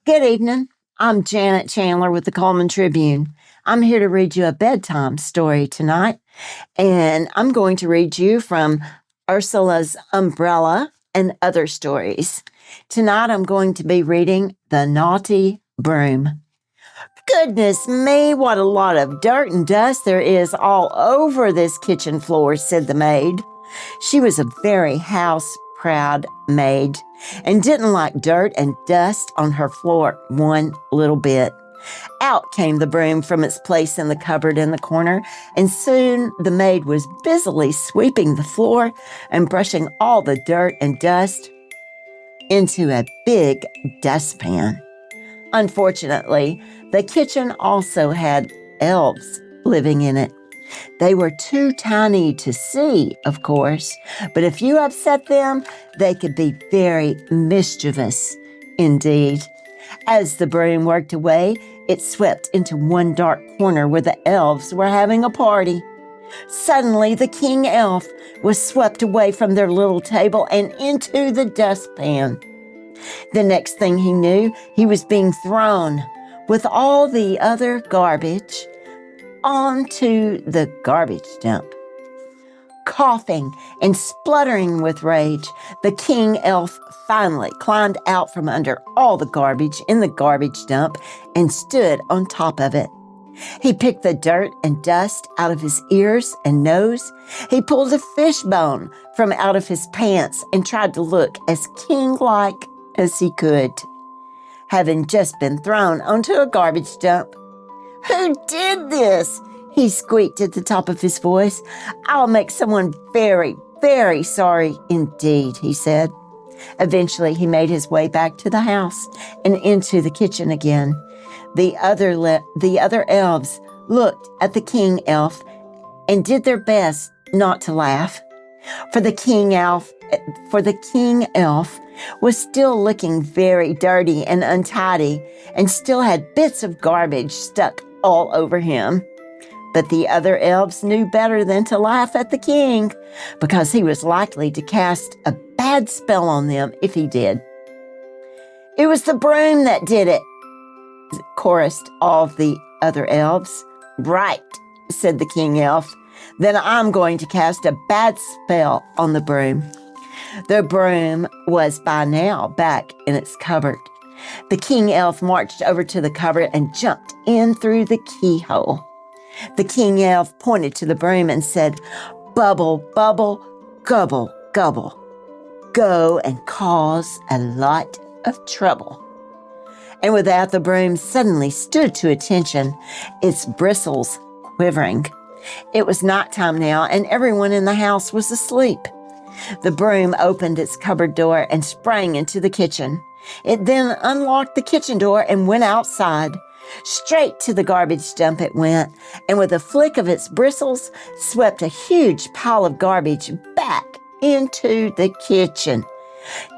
Good evening. I'm Janet Chandler with the Cullman Tribune. I'm here to read you a bedtime story tonight, and I'm going to read you from Ursula's Umbrella and Other Stories. Tonight I'm going to be reading The Naughty Broom. Goodness me, what a lot of dirt and dust there is all over this kitchen floor, said the maid. She was a very house-proud maid and didn't like dirt and dust on her floor one little bit. Out came the broom from its place in the cupboard in the corner, and soon the maid was busily sweeping the floor and brushing all the dirt and dust into a big dustpan. Unfortunately, the kitchen also had elves living in it. They were too tiny to see, of course, but if you upset them, they could be very mischievous indeed. As the broom worked away, it swept into one dark corner where the elves were having a party. Suddenly, the king elf was swept away from their little table and into the dustpan. The next thing he knew, he was being thrown with all the other garbage onto the garbage dump. Coughing and spluttering with rage, the king elf finally climbed out from under all the garbage in the garbage dump and stood on top of it. He picked the dirt and dust out of his ears and nose. He pulled a fishbone from out of his pants and tried to look as king-like as he could, having just been thrown onto a garbage dump. "Who did this?" he squeaked at the top of his voice. "I'll make someone very, very sorry indeed," he said. Eventually, he made his way back to the house and into the kitchen again. The other elves looked at the king elf and did their best not to laugh. For the king elf was still looking very dirty and untidy and still had bits of garbage stuck all over him. But the other elves knew better than to laugh at the king, because he was likely to cast a bad spell on them if he did. "It was the broom that did it," chorused all the other elves. "Right," said the king elf. "Then I'm going to cast a bad spell on the broom." The broom was by now back in its cupboard. The king elf marched over to the cupboard and jumped in through the keyhole. The king elf pointed to the broom and said, "Bubble, bubble, gubble, gubble. Go and cause a lot of trouble." And with that, the broom suddenly stood to attention, its bristles quivering. It was nighttime now, and everyone in the house was asleep. The broom opened its cupboard door and sprang into the kitchen. It then unlocked the kitchen door and went outside. Straight to the garbage dump it went, and with a flick of its bristles, swept a huge pile of garbage back into the kitchen.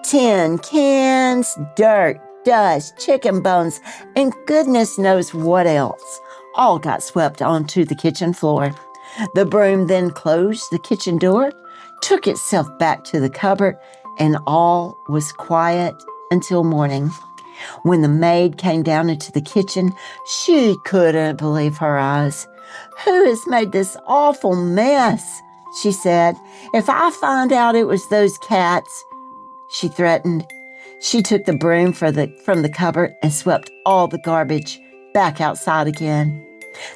Tin cans, dirt, dust, chicken bones, and goodness knows what else all got swept onto the kitchen floor. The broom then closed the kitchen door, took itself back to the cupboard, and all was quiet until morning. When the maid came down into the kitchen, she couldn't believe her eyes. "Who has made this awful mess?" she said. "If I find out it was those cats," she threatened. She took the broom from the cupboard and swept all the garbage back outside again.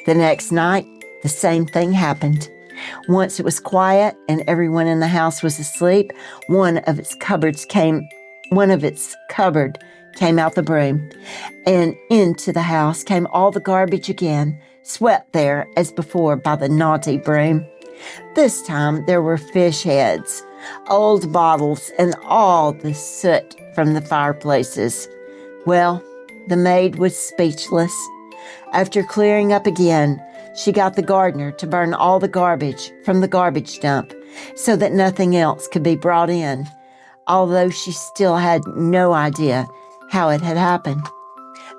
The next night, the same thing happened. Once it was quiet and everyone in the house was asleep, one of its cupboard came out the broom, and into the house came all the garbage again, swept there as before by the naughty broom. This time there were fish heads, old bottles, and all the soot from the fireplaces. Well, the maid was speechless. After clearing up again, she got the gardener to burn all the garbage from the garbage dump so that nothing else could be brought in, although she still had no idea how it had happened.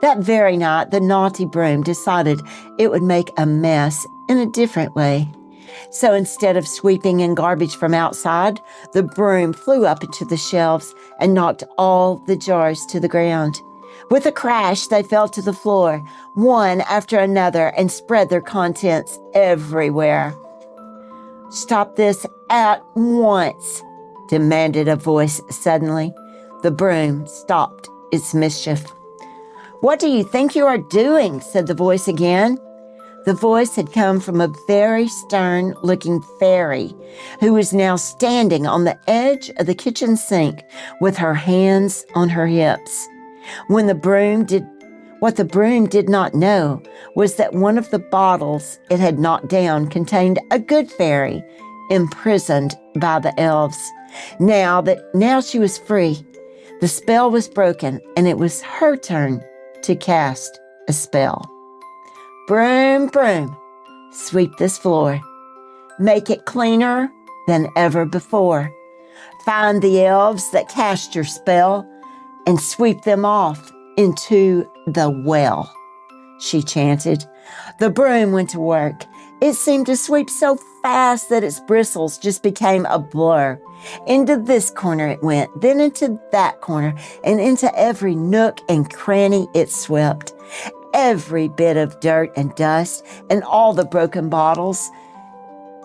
That very night, the naughty broom decided it would make a mess in a different way. So instead of sweeping in garbage from outside, the broom flew up into the shelves and knocked all the jars to the ground. With a crash, they fell to the floor, one after another, and spread their contents everywhere. "Stop this at once," demanded a voice suddenly. The broom stopped its mischief. "What do you think you are doing?" said the voice again. The voice had come from a very stern-looking fairy who was now standing on the edge of the kitchen sink with her hands on her hips. What the broom did not know was that one of the bottles it had knocked down contained a good fairy imprisoned by the elves. Now she was free. The spell was broken, and it was her turn to cast a spell. "Broom, broom, sweep this floor. Make it cleaner than ever before. Find the elves that cast your spell and sweep them off into the well," she chanted. The broom went to work. It seemed to sweep so fast that its bristles just became a blur. Into this corner it went, then into that corner, and into every nook and cranny it swept. Every bit of dirt and dust and all the broken bottles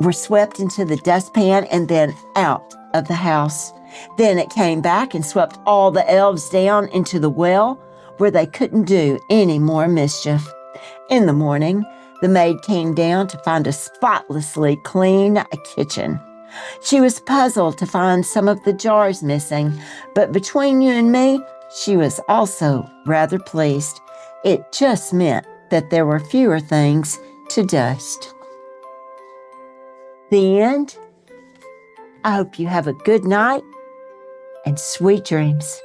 were swept into the dustpan and then out of the house. Then it came back and swept all the elves down into the well where they couldn't do any more mischief. In the morning, the maid came down to find a spotlessly clean kitchen. She was puzzled to find some of the jars missing, but between you and me, she was also rather pleased. It just meant that there were fewer things to dust. The end. I hope you have a good night and sweet dreams.